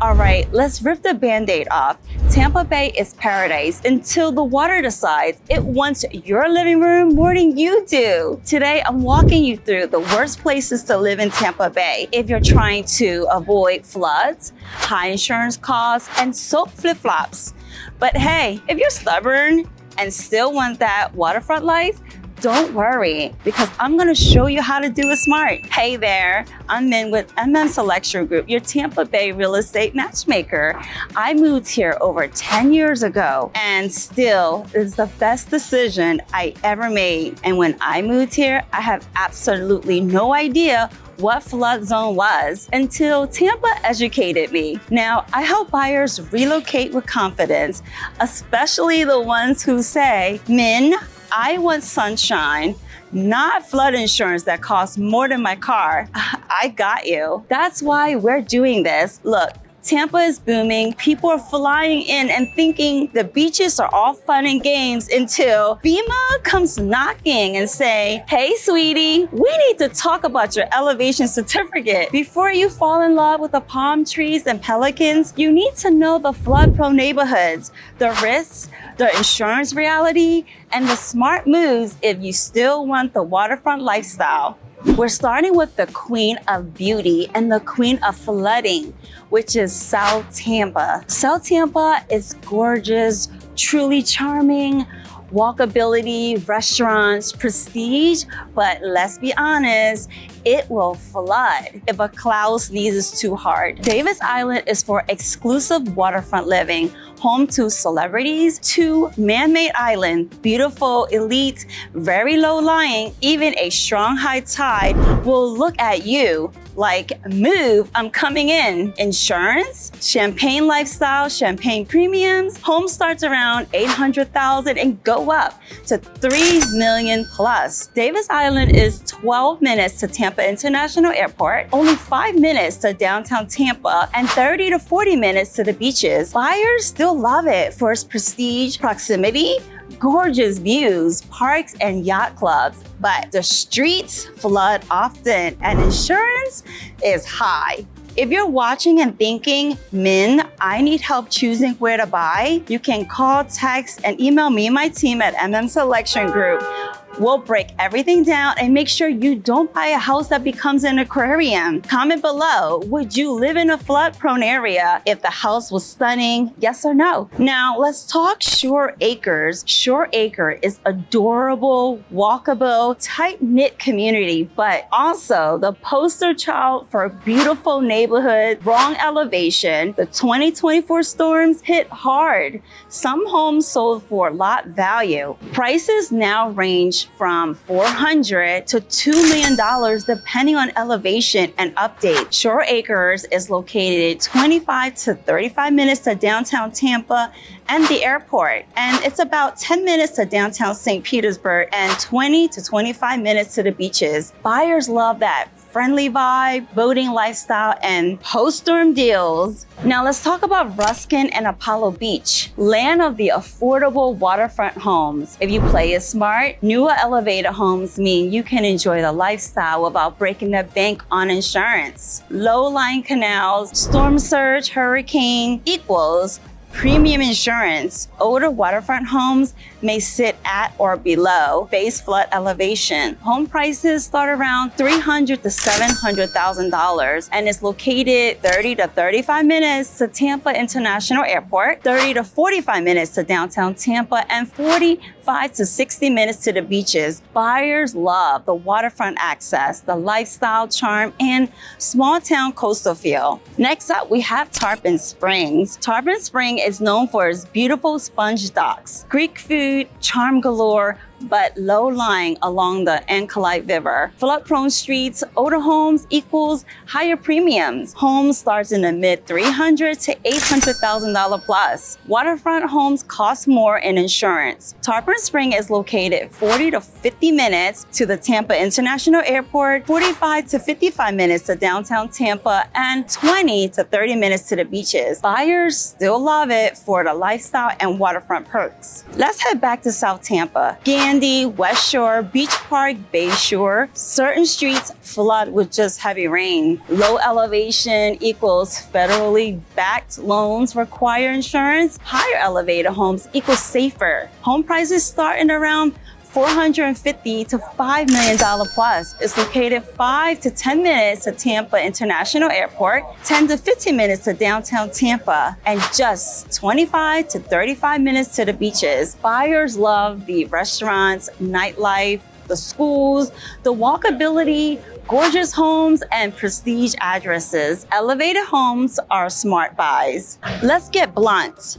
All right, let's rip the Band-Aid off. Tampa Bay is paradise until the water decides it wants your living room more than you do. Today, I'm walking you through the worst places to live in Tampa Bay if you're trying to avoid floods, high insurance costs, and soap flip-flops. But hey, if you're stubborn and still want that waterfront life, don't worry, because I'm gonna show you how to do it smart. Hey there, I'm Min with Selection Group, your Tampa Bay real estate matchmaker. I moved here over 10 years ago and still is the best decision I ever made. And when I moved here, I have absolutely no idea what flood zone was until Tampa educated me. Now, I help buyers relocate with confidence, especially the ones who say, Min, I want sunshine, not flood insurance that costs more than my car. I got you. That's why we're doing this. Look, Tampa is booming. People are flying in and thinking the beaches are all fun and games until FEMA comes knocking and say, hey, sweetie, we need to talk about your elevation certificate. Before you fall in love with the palm trees and pelicans, you need to know the flood-prone neighborhoods, the risks, the insurance reality, and the smart moves if you still want the waterfront lifestyle. We're starting with the queen of beauty and the queen of flooding, which is South Tampa. South Tampa is gorgeous, truly charming, walkability, restaurants, prestige, but let's be honest, it will flood if a cloud sneezes too hard. Davis Island is for exclusive waterfront living, home to celebrities, to man-made island, beautiful, elite, very low-lying, even a strong high tide will look at you like, move, I'm coming in. Insurance, champagne lifestyle, champagne premiums. Home starts around $800,000 and go up to $3 million plus. Davis Island is 12 minutes to Tampa International Airport, only 5 minutes to downtown Tampa, and 30 to 40 minutes to the beaches. Buyers still love it for its prestige, proximity, gorgeous views, parks, and yacht clubs, but the streets flood often and insurance is high. If you're watching and thinking, Min, I need help choosing where to buy, you can call, text, and email me and my team at Selection Group. We'll break everything down and make sure you don't buy a house that becomes an aquarium. Comment below, would you live in a flood-prone area if the house was stunning? Yes or no? Now, let's talk Shore Acres. Shore Acre is adorable, walkable, tight-knit community, but also the poster child for a beautiful neighborhood, wrong elevation. The 2024 storms hit hard. Some homes sold for lot value. Prices now range from $400,000 to $2 million depending on elevation and update. Shore Acres is located 25 to 35 minutes to downtown Tampa and the airport, and it's about 10 minutes to downtown St. Petersburg and 20 to 25 minutes to the beaches. Buyers love that friendly vibe, boating lifestyle, and post-storm deals. Now let's talk about Ruskin and Apollo Beach, land of the affordable waterfront homes. If you play it smart, newer elevator homes mean you can enjoy the lifestyle without breaking the bank on insurance. Low-lying canals, storm surge, hurricane equals premium insurance. Older waterfront homes may sit at or below base flood elevation. Home prices start around $300,000 to $700,000 and is located 30 to 35 minutes to Tampa International Airport, 30 to 45 minutes to downtown Tampa, and 45 to 60 minutes to the beaches. Buyers love the waterfront access, the lifestyle charm, and small town coastal feel. Next up, we have Tarpon Springs. Tarpon Springs is known for its beautiful sponge docks, Greek food, charm galore, but low-lying along the Ancalite River. Flood-prone streets, older homes equals higher premiums. Home starts in the mid-$300,000 to $800,000 plus. Waterfront homes cost more in insurance. Tarpon Springs is located 40 to 50 minutes to the Tampa International Airport, 45 to 55 minutes to downtown Tampa, and 20 to 30 minutes to the beaches. Buyers still love it for the lifestyle and waterfront perks. Let's head back to South Tampa. Again, Sandy, West Shore, Beach Park, Bay Shore. Certain streets flood with just heavy rain. Low elevation equals federally backed loans require insurance. Higher elevated homes equals safer. Home prices starting around $450 to $5 million plus. It's located 5 to 10 minutes to Tampa International Airport, 10 to 15 minutes to downtown Tampa, and just 25 to 35 minutes to the beaches. Buyers love the restaurants, nightlife, the schools, the walkability, gorgeous homes, and prestige addresses. Elevated homes are smart buys. Let's get blunt.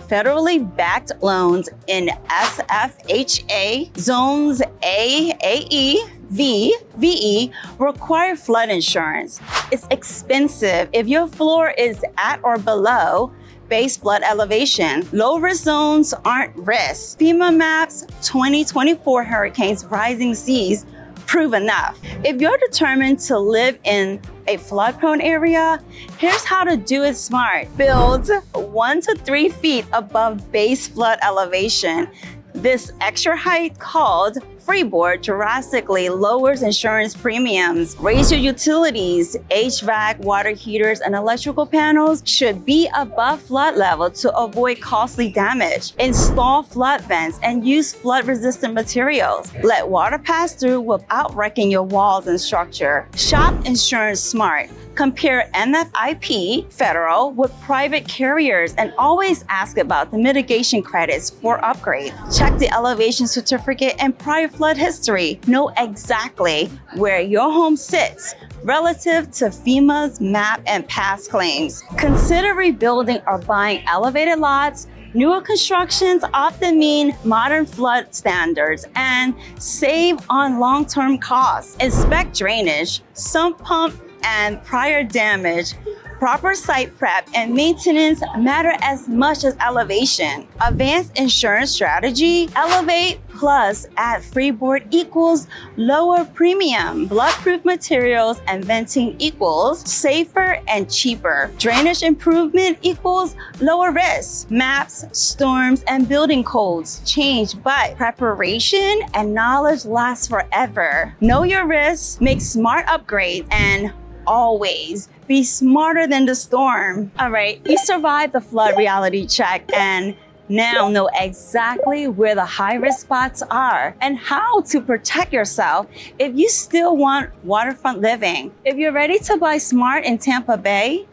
Federally backed loans in SFHA, zones A, AE, V, VE require flood insurance. It's expensive if your floor is at or below base flood elevation. Low risk zones aren't risks. FEMA maps 2024 hurricanes rising seas prove enough. If you're determined to live in a flood-prone area, here's how to do it smart. Build 1 to 3 feet above base flood elevation. This extra height, called freeboard, drastically lowers insurance premiums. Raise your utilities. HVAC, water heaters, and electrical panels should be above flood level to avoid costly damage. Install flood vents and use flood-resistant materials. Let water pass through without wrecking your walls and structure. Shop insurance smart. Compare NFIP federal with private carriers and always ask about the mitigation credits for upgrade. Check the elevation certificate and prior flood history. Know exactly where your home sits relative to FEMA's map and past claims. Consider rebuilding or buying elevated lots. Newer constructions often mean modern flood standards and save on long-term costs. Inspect drainage, sump pump, and prior damage. Proper site prep and maintenance matter as much as elevation. Advanced insurance strategy, elevate plus add freeboard equals lower premium. Floodproof materials and venting equals safer and cheaper. Drainage improvement equals lower risk. Maps, storms, and building codes change, but preparation and knowledge last forever. Know your risks, make smart upgrades, and always be smarter than the storm. All right, you survived the flood reality check and now know exactly where the high-risk spots are and how to protect yourself if you still want waterfront living. If you're ready to buy smart in Tampa Bay,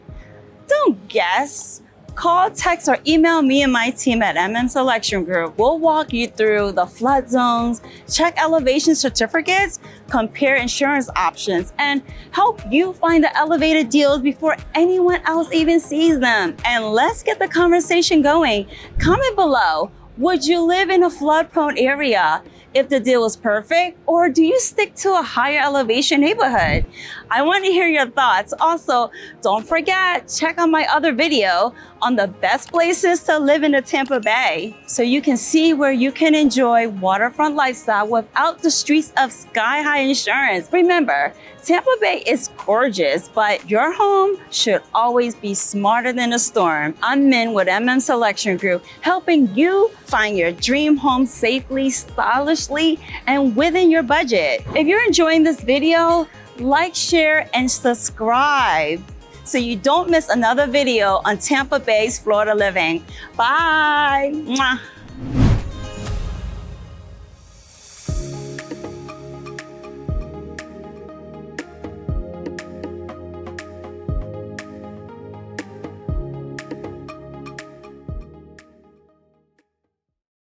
don't guess. Call, text, or email me and my team at Selection Group. We'll walk you through the flood zones, check elevation certificates, compare insurance options, and help you find the elevated deals before anyone else even sees them. And let's get the conversation going. Comment below, would you live in a flood-prone area if the deal was perfect, or do you stick to a higher elevation neighborhood? I want to hear your thoughts. Also, don't forget, check out my other video on the best places to live in the Tampa Bay so you can see where you can enjoy waterfront lifestyle without the streets of sky-high insurance. Remember, Tampa Bay is gorgeous, but your home should always be smarter than a storm. I'm Min with Selection Group, helping you find your dream home safely, stylishly, and within your budget. If you're enjoying this video, like, share, and subscribe so you don't miss another video on Tampa Bay's Florida living. Bye. Mwah.